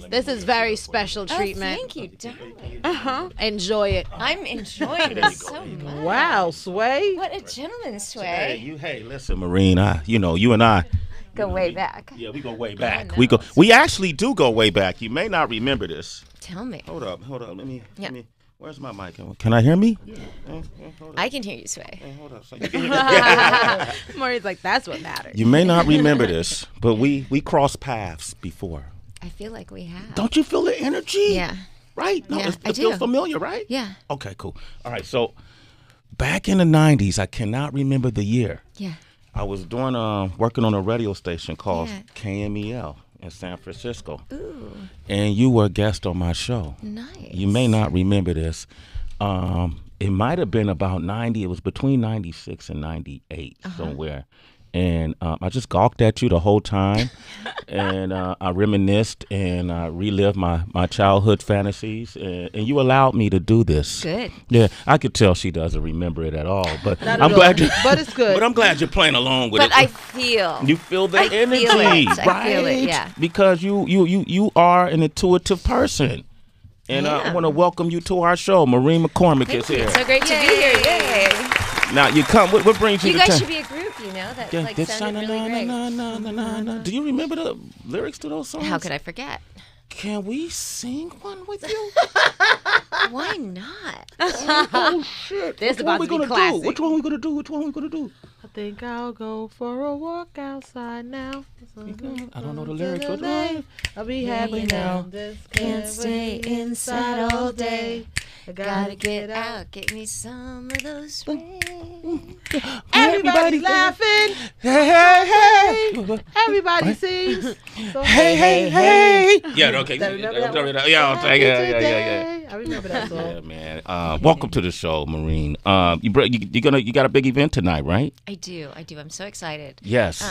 This is very special treatment. Thank you, darling. Enjoy it. I'm enjoying this so much. Wow, Sway. What a gentleman, Sway. Hey, listen, Maureen. You and I. Go way back. Yeah, we go way back. I know. We actually do go way back. You may not remember this. Tell me. Hold up. Let me. Where's my mic? Can I hear me? Yeah. Hold up. I can hear you, Sway. Hey, hold up. So you can hear me. Maureen's like, that's what matters. You may not remember this, but we crossed paths before. I feel like we have. Don't you feel the energy? Yeah. Right? No, Yeah, it feels familiar, right? Yeah. Okay, cool. All right, so back in the 90s, I cannot remember the year. Yeah. I was working on a radio station called Yeah. KMEL in San Francisco. Ooh. And you were a guest on my show. Nice. You may not remember this. It might have been about 90. It was between 96 and 98 somewhere. And I just gawked at you the whole time. And I reminisced and I relived my childhood fantasies. And you allowed me to do this. Good. Yeah, I could tell she doesn't remember it at all. But Not I'm at glad all. you. But it's good. But I'm glad you're playing along with But it. I feel. You feel the I feel energy, it. right? I feel it, yeah. Because you are an intuitive person. And I Yeah. want to welcome you to our show. Maureen McCormick is here. It's so great to be here. Yay. Now, you come. What brings you You to guys town? should be a group, that Yeah, like this sounded really great. na. Do you remember the lyrics to those songs? How could I forget? Can we sing one with you? Why not? Oh, shit. This Which about one we to be gonna classic. do? Which one we gonna do? I think I'll go for a walk outside now. I don't know the lyrics. Till Which the one? night, I'll be happy now. Just Can't stay inside all day. I Gotta get out, get me some of those rays. Everybody's laughing. Hey. Everybody sings. So Hey. Yeah, okay. Remember that one? Yeah, I'll take it. Happy Yeah. today. I remember that song. Yeah, man. Welcome to the show, Maureen. You got a big event tonight, right? I do. I'm so excited. Yes.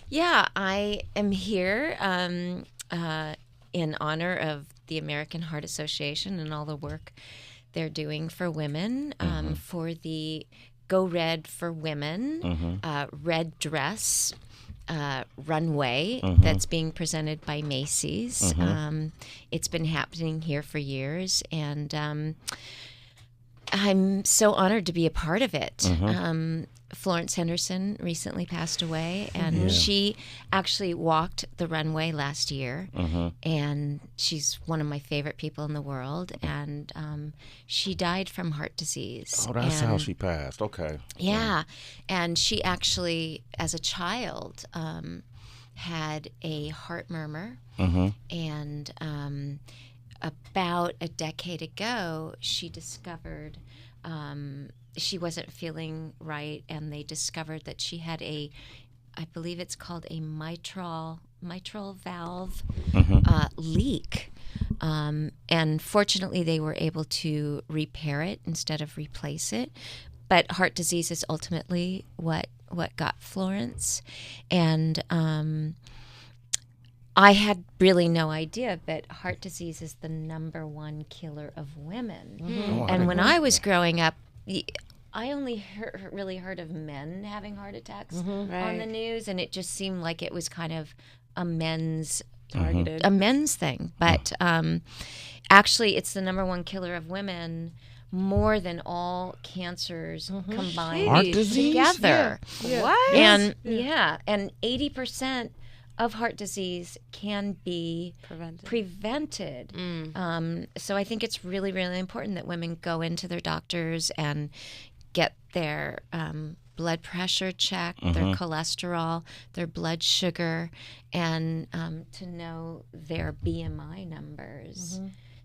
Yeah, I am here in honor of the American Heart Association and all the work they're doing for women, for the Go Red for Women red dress runway that's being presented by Macy's. It's been happening here for years, and I'm so honored to be a part of it. Florence Henderson recently passed away, and she actually walked the runway last year, and she's one of my favorite people in the world, and she died from heart disease. Oh, that's how she passed. Okay. Yeah, and she actually, as a child, had a heart murmur, and about a decade ago, she discovered she wasn't feeling right, and they discovered that she had I believe it's called a mitral valve leak. And fortunately, they were able to repair it instead of replace it. But heart disease is ultimately what got Florence. And I had really no idea, but heart disease is the #1 killer of women. And when I was growing up, I only really heard of men having heart attacks on the news, and it just seemed like it was kind of a men's thing. But actually, it's the #1 killer of women, more than all cancers combined Heart disease? together. Yeah. What? And and 80% of heart disease can be prevented. So I think it's really, really important that women go into their doctors and get their blood pressure checked, their cholesterol, their blood sugar, and to know their BMI numbers.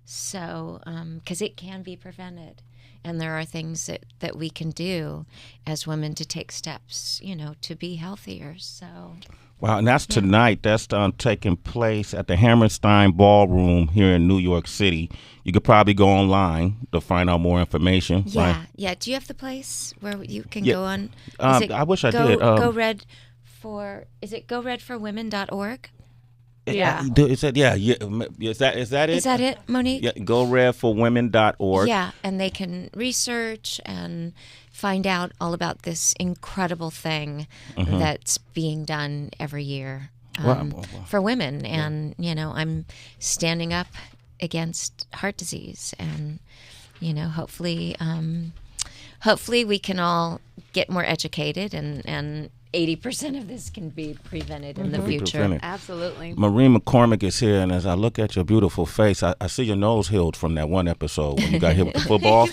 So, because it can be prevented. And there are things that we can do as women to take steps, to be healthier. So... Wow, and that's tonight. That's taking place at the Hammerstein Ballroom here in New York City. You could probably go online to find out more information. Yeah, right? yeah. Do you have the place where you can go on? I wish I did. Go Red for. Is it GoRedForWomen.org? Yeah. Is that Is that it? Is that it, Monique? Yeah, GoRedForWomen.org. Yeah, and they can research and find out all about this incredible thing that's being done every year. for women. And, I'm standing up against heart disease. And, hopefully we can all get more educated and 80% of this can be prevented in the future. Absolutely. Maureen McCormick is here, and as I look at your beautiful face, I see your nose healed from that one episode when you got hit with the football.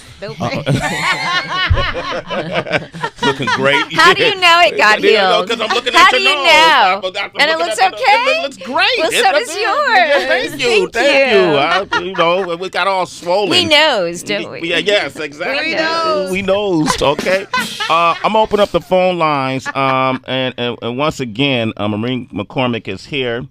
Looking great. How do you know it got healed? Because I'm looking How at do your you nose. know? And it looks okay? It looks great. Well, so does yours. Thank you. We got all swollen. We knows, don't we? Yeah, yes, exactly. We knows. We knows, okay? I'm going to open up the phone lines. And once again, Maureen McCormick is here.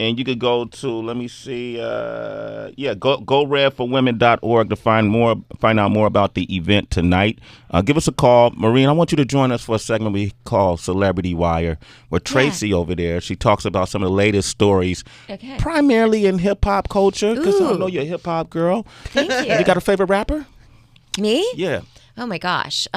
And you could go to, let me see, go redforwomen.org to find out more about the event tonight. Give us a call. Maureen, I want you to join us for a segment we call Celebrity Wire, where Tracy over there, she talks about some of the latest stories, primarily in hip-hop culture, because I know you're a hip-hop girl. Thank you. You got a favorite rapper? Me? Yeah. Oh, my gosh.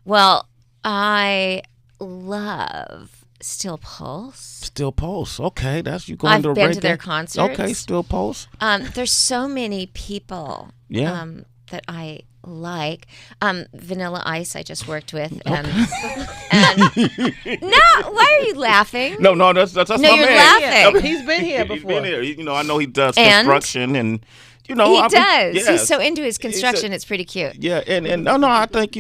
Well, I love Still Pulse. Still Pulse. Okay, that's you going I've to been to their concerts. Okay, Still Pulse. There's so many people that I like. Vanilla Ice I just worked with. And no, why are you laughing? No, that's my man. No, you're laughing. He's been here before. He's been here. I know he does construction and he does. He's so into his construction. It's pretty cute. Yeah, and no, I think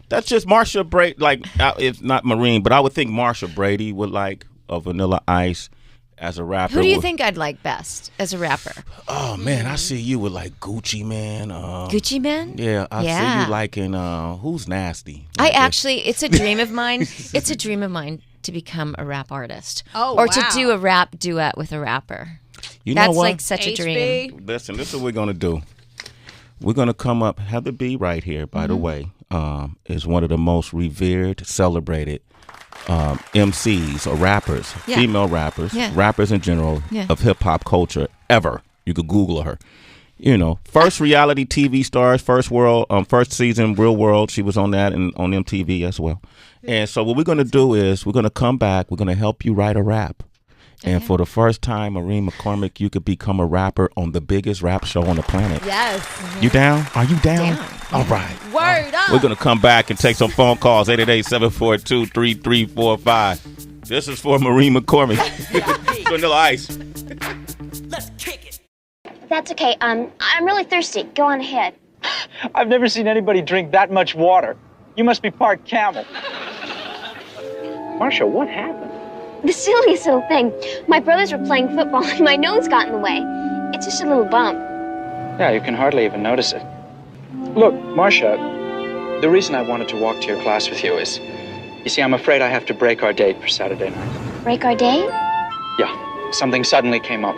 that's just Marcia Brady. Like, it's not Maureen, but I would think Marcia Brady would like a Vanilla Ice as a rapper. Who do you think I'd like best as a rapper? Oh man, I see you with like Gucci Man. Gucci Man? Yeah, I see you liking Who's Nasty. It's a dream of mine. It's a dream of mine to become a rap artist. Or to do a rap duet with a rapper. You know That's what? like such a dream. Listen, this is what we're gonna do. We're gonna come up. Heather B right here, by the way, is one of the most revered, celebrated MCs or rappers, female rappers, rappers in general of hip hop culture ever. You could Google her. First reality TV stars, first season Real World. She was on that and on MTV as well. And so what we're gonna do is we're gonna come back. We're gonna help you write a rap. And for the first time, Maureen McCormick, you could become a rapper on the biggest rap show on the planet. Yes. You down? Are you down? All right. Word up. We're going to come back and take some phone calls. 888-742-3345. This is for Maureen McCormick. Vanilla Ice. Let's kick it. That's okay. I'm really thirsty. Go on ahead. I've never seen anybody drink that much water. You must be part camel. Marcia, what happened? The silliest little thing. My brothers were playing football and my nose got in the way. It's just a little bump. Yeah, you can hardly even notice it. Look, Marcia, the reason I wanted to walk to your class with you is, you see, I'm afraid I have to break our date for Saturday night. Break our date? Yeah, something suddenly came up.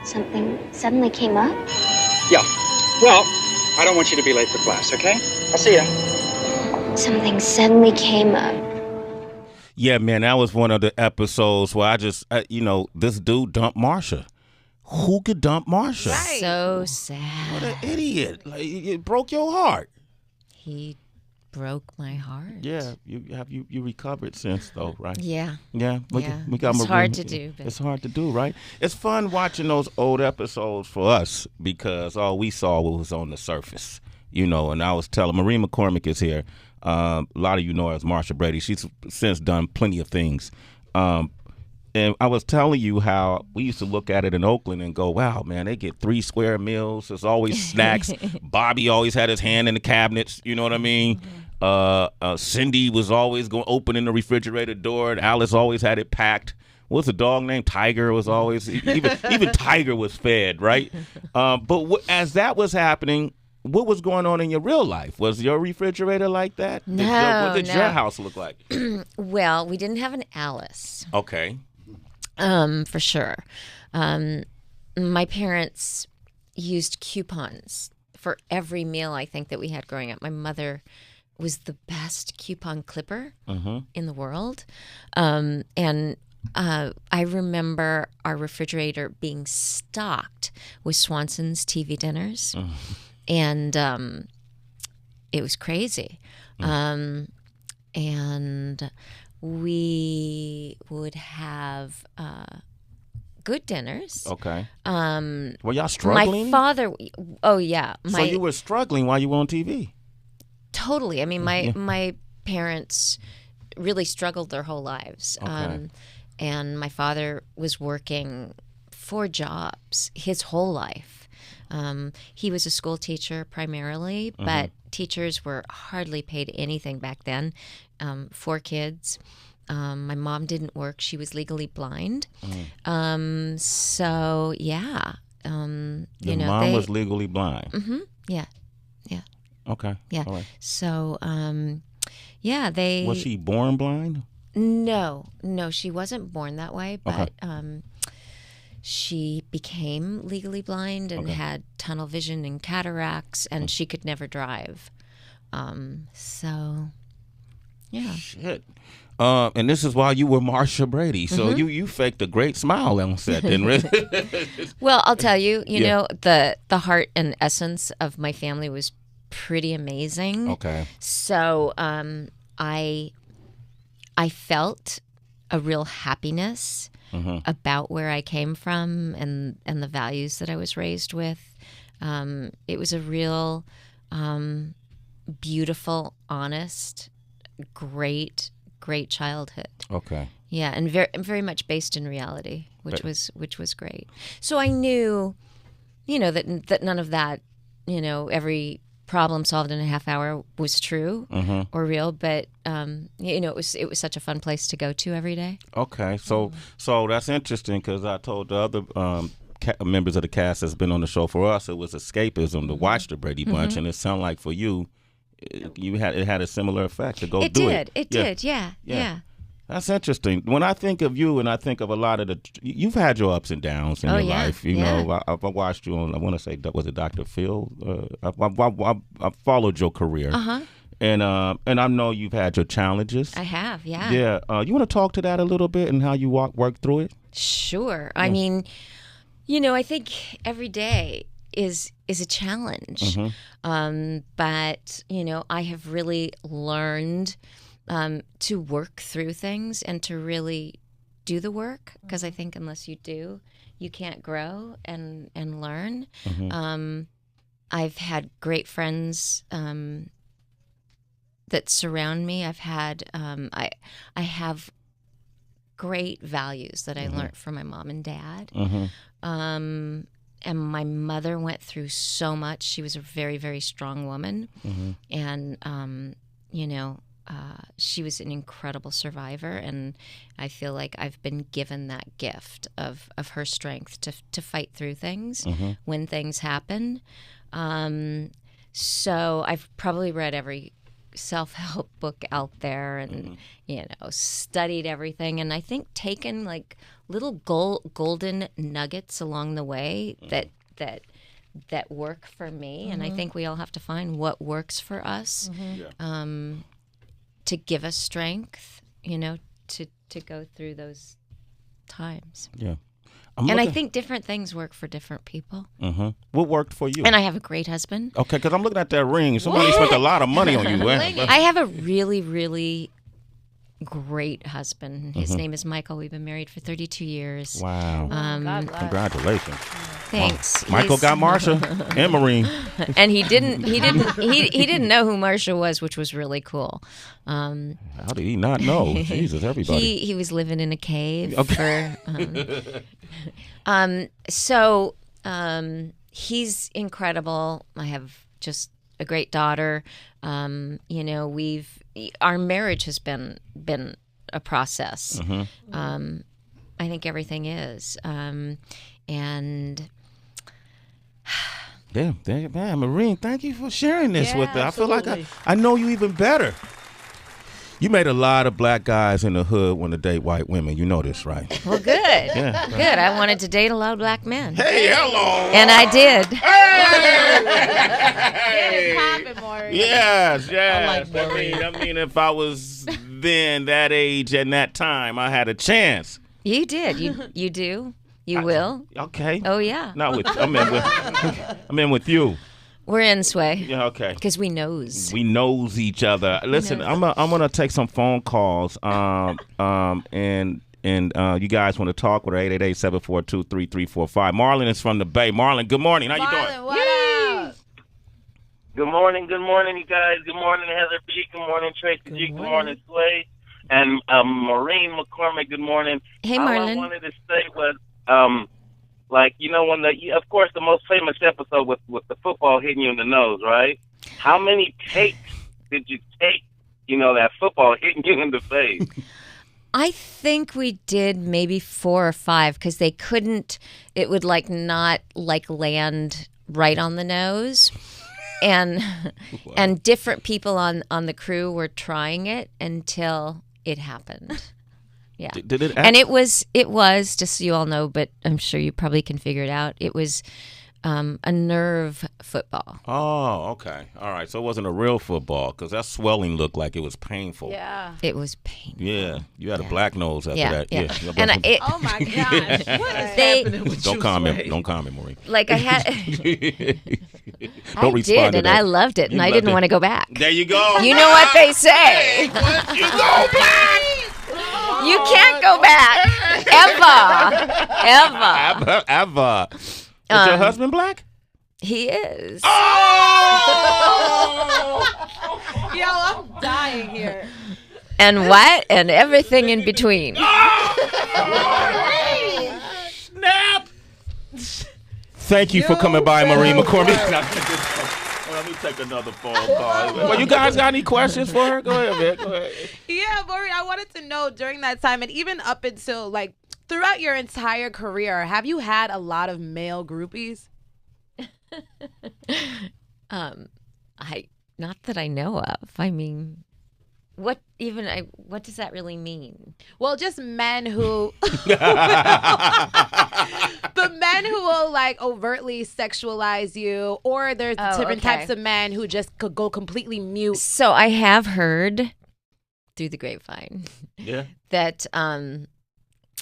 Something suddenly came up? Yeah, well, I don't want you to be late for class, okay? I'll see ya. Something suddenly came up. Yeah, man, that was one of the episodes where I just, this dude dumped Marcia. Who could dump Marcia? Right. So sad. What an idiot. Like, it broke your heart. He broke my heart. Yeah, you recovered since, though, right? Yeah. Yeah. We got it's hard to do. But... It's hard to do, right? It's fun watching those old episodes for us because all we saw was on the surface, and I was telling, Maureen McCormick is here. A lot of you know her as Marcia Brady. She's since done plenty of things. And I was telling you how we used to look at it in Oakland and go, wow, man, they get 3 square meals. There's always snacks. Bobby always had his hand in the cabinets. You know what I mean? Cindy was always opening the refrigerator door, and Alice always had it packed. What's the dog name? Tiger was always, even Tiger was fed, right? But as that was happening, what was going on in your real life? Was your refrigerator like that? No. What did your house look like? Well, we didn't have an Alice. Okay. For sure. My parents used coupons for every meal I think that we had growing up. My mother was the best coupon clipper in the world. And I remember our refrigerator being stocked with Swanson's TV dinners. And it was crazy. And we would have good dinners. Okay. Were y'all struggling? My father. Oh yeah. So you were struggling while you were on TV. Totally. I mean, my parents really struggled their whole lives. Okay. And my father was working 4 jobs his whole life. He was a school teacher primarily, but teachers were hardly paid anything back then. 4 kids. My mom didn't work. She was legally blind. So, yeah. Your mom was legally blind? Mm-hmm. Yeah. Okay. Yeah. All right. So, yeah, they... Was she born blind? No, she wasn't born that way, but Okay. she became legally blind and had tunnel vision and cataracts, and she could never drive. So, yeah. Shit. And this is why you were Marcia Brady. So you faked a great smile on set, didn't really? Well, I'll tell you, you know, the heart and essence of my family was pretty amazing. Okay. So I felt a real happiness about where I came from and the values that I was raised with. It was a real beautiful, honest, great childhood. Okay. Yeah, and very much based in reality, which was great. So I knew, you know, that none of that, you know, every problem solved in a half hour was true or real, but you know, it was such a fun place to go to every day. Okay, so that's interesting because I told the other members of the cast that's been on the show, for us it was escapism to watch the Brady Bunch, and it sounded like for you, it had a similar effect to go do it. It did, yeah. That's interesting. When I think of you, and I think of a lot of you've had your ups and downs in your life. You know, I watched you on. I want to say, was it Dr. Phil? I followed your career, and I know you've had your challenges. I have, yeah. Yeah. You want to talk to that a little bit and how you work through it? Sure. I mean, you know, I think every day is a challenge, but you know, I have really learned to work through things and to really do the work, because I think unless you do, you can't grow and learn. I've had great friends that surround me. I've had I have great values that I learned from my mom and dad. And my mother went through so much. She was a very, very strong woman, and you know, she was an incredible survivor, and I feel like I've been given that gift of her strength to fight through things when things happen. So I've probably read every self-help book out there, and you know, studied everything, and I think taken like little golden nuggets along the way that work for me, and I think we all have to find what works for us. To give us strength, you know, to go through those times. Yeah. I think different things work for different people. What worked for you? And I have a great husband. Okay, because I'm looking at that ring. Somebody spent a lot of money on you. I have a really, really great husband. His name is Michael. We've been married for 32 years. Wow. Congratulations. Thanks. Michael got Marcia and Maureen. And he didn't know who Marcia was, which was really cool. How did he not know? Jesus, everybody. He was living in a cave for so he's incredible. I have just a great daughter. You know, our marriage has been a process. I think everything is. And man, Maureen, thank you for sharing this with us. I feel like I know you even better. You made a lot of black guys in the hood want to date white women. You know this, right? Well, good. Yeah. Good. I wanted to date a lot of black men. Hey, hello. And I did. Hey. Yes. I mean, if I was then that age and that time, I had a chance. You did. You do. You will. Okay. Oh yeah. Not with. I'm in with you. We're in, Sway. Yeah, okay. Because we knows. We knows each other. Listen, I'm gonna take some phone calls. And you guys want to talk with 888-742-3345. Marlon is from the Bay. Marlon, good morning. How you doing? Marlon, what up? Good morning, you guys. Good morning, Heather B. Good morning, Tracy G. Good morning, Sway. And Maureen McCormick, good morning. Hey, All Marlon. I wanted to say was, of course, the most famous episode with the football hitting you in the nose, right? How many takes did you take, that football hitting you in the face? I think we did maybe 4 or 5 because they couldn't. It would not land right on the nose, and and different people on the crew were trying it until it happened. Yeah, Did it? and it was just so you all know, but I'm sure you probably can figure it out. It was a nerve football. Oh, okay. All right. So it wasn't a real football because that swelling looked like it was painful. Yeah. It was painful. Yeah. You had a black nose after Yeah, that. yeah. Yeah. And Oh my gosh. What is They- happening with Don't you, comment. Sway? Don't comment, Maureen. Like I had, Don't I respond did, to and that. I loved it, and You I loved didn't it. want to go back. There you go. You know what they say. You go black. You can't go back ever. Ever. Is your husband black? He is. Oh! Yo, I'm dying here. And white and everything in between. Snap! Thank you for coming by, Maureen McCormick. Let me take another phone call. Well, you guys got any questions for her? Go ahead, man. Go ahead. Yeah, Maureen, I wanted to know during that time and even up until throughout your entire career, have you had a lot of male groupies? Not that I know of. I mean, what does that really mean? Well, just men who the men who will overtly sexualize you, or there's different types of men who just could go completely mute. So I have heard through the grapevine that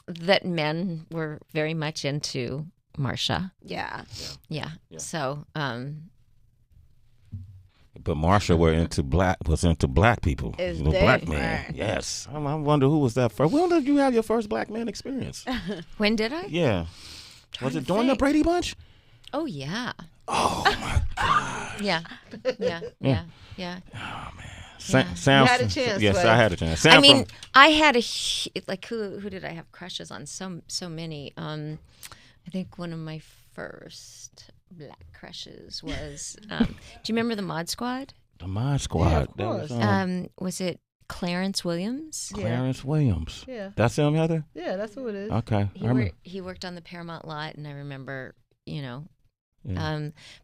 that men were very much into Marcia. Yeah. Yeah. So But Marcia was into black people. Is The they? black man. Right. Yes. I wonder who was that first. When did you have your first black man experience? when did I? Yeah. Was to it during the think. Brady Bunch? Oh yeah. Oh my God. Yeah. Sam, You had a chance, Yes, Sway. I had a chance. Sam I mean, I had who did I have crushes on? So many. I think one of my first black crushes was. Do you remember the Mod Squad? The Mod Squad. Yeah, of That was, course. Was it Clarence Williams? Clarence Williams. Yeah. That's him, Heather? Yeah, that's who it is. Okay. He worked on the Paramount lot, and I remember, Yeah.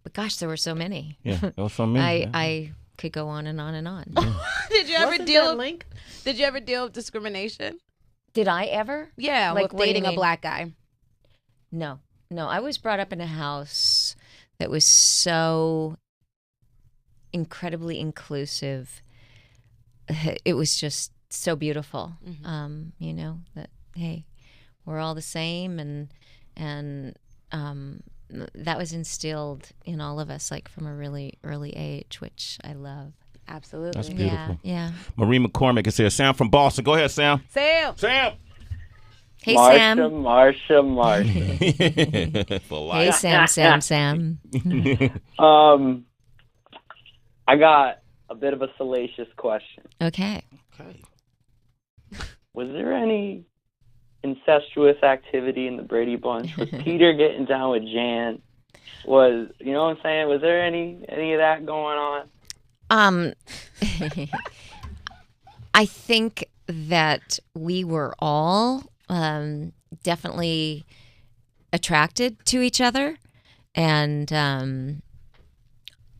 but gosh, there were so many. Yeah, there was so many. I could go on and on and on. Did you ever Wasn't deal that with Link? Did you ever deal with discrimination? Did I ever? Yeah, Like, with what do you dating a mean? black guy. No. I was brought up in a house that was so incredibly inclusive. It was just so beautiful. That hey, we're all the same, and that was instilled in all of us, from a really early age, which I love. Absolutely. That's beautiful. Yeah. Maureen McCormick is here. Sam from Boston. Go ahead, Sam. Sam. Sam. Hey, Marcia, Sam. Marcia. For Hey, life. Sam. I got a bit of a salacious question. Okay. Okay. Was there any incestuous activity in the Brady Bunch? Was Peter getting down with Jan? You know what I'm saying? Was there any of that going on? I think that we were all definitely attracted to each other, and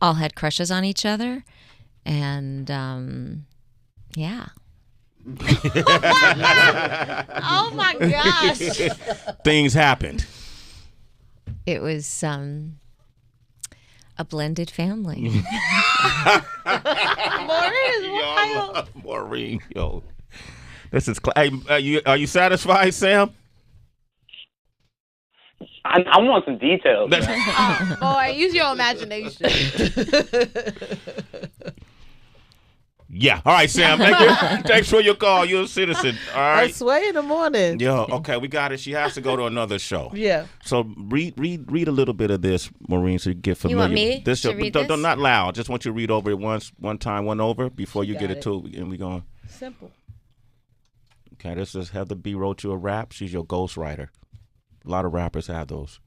all had crushes on each other, and yeah. Oh my gosh. Things happened. It was a blended family. Maureen is wild. Maureen, yo. This is. Hey, are you satisfied, Sam? I want some details. Man. Oh, boy, use your imagination. Yeah. All right, Sam. Thanks for your call. You're a citizen. All right. Sway in the morning. Yo, okay, we got it. She has to go to another show. Yeah. So read a little bit of this, Maureen, so you get familiar. You want me this to read this? Not loud. Just want you to read over it one time, one over before you get it to, and we going. Simple. Okay, this is Heather B. wrote you a rap. She's your ghostwriter. A lot of rappers have those.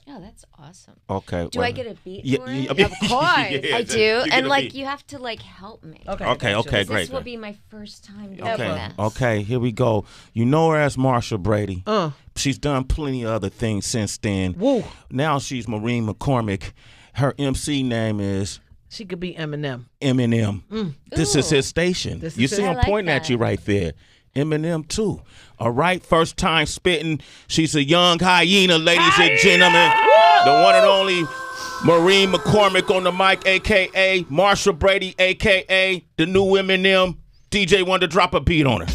Oh, that's awesome. Okay. Do I get a beat for it? Of course. Yeah, I do. And beat. you have to help me. Okay, great. This will be my first time doing this. Okay, here we go. You know her as Marcia Brady. She's done plenty of other things since then. Woo. Now she's Maureen McCormick. Her MC name is... She could be Eminem. Eminem. This is his station. You see him pointing at you right there. Eminem too. All right, first time spitting. She's a young hyena, ladies and gentlemen. The one and only Maureen McCormick on the mic, a.k.a. Marcia Brady, a.k.a. the new Eminem. DJ wanted to drop a beat on her.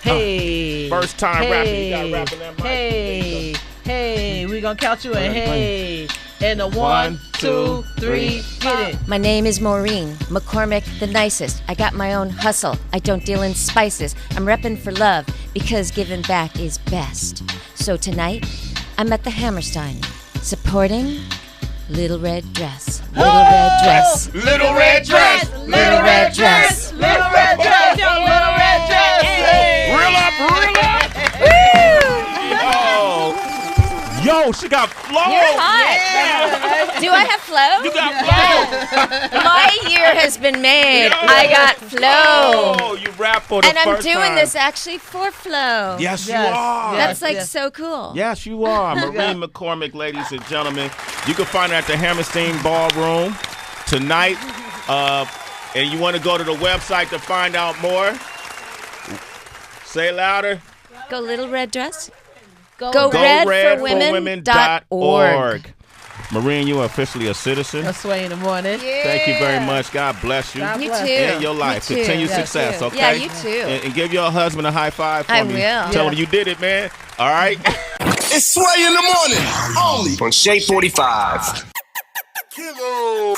Hey. First time rapping. You got rapping that mic. Hey, we gonna count you in. Hey. And a 1, 2, 3, get it. My name is Maureen McCormick, the nicest. I got my own hustle. I don't deal in spices. I'm repping for love because giving back is best. So tonight, I'm at the Hammerstein supporting Little Red Dress. Little Red Dress. Little Red Dress. Little Red Dress. Little red dress. Little red dress. Reel up. Yo, she got flow. You're hot. Do I have flow? You got flow. My year has been made. Yo. I got flow. Oh, you rap for the And I'm first doing time. this actually for flow. Yes, you are. That's so cool. Yes, you are. Maureen McCormick, ladies and gentlemen. You can find her at the Hammerstein Ballroom tonight. And you want to go to the website to find out more? Say it louder. Go Little Red Dress. Go redforwomen.org. Maureen, you are officially a citizen. That's Sway in the morning. Yeah. Thank you very much. God bless you. God You bless. too. In your life. You too. Continued Yeah, success, too. okay? Yeah, you too. And give your husband a high five for I me. will. Tell him you did it, man. All right? It's Sway in the morning. Only on Shade 45. Kilo.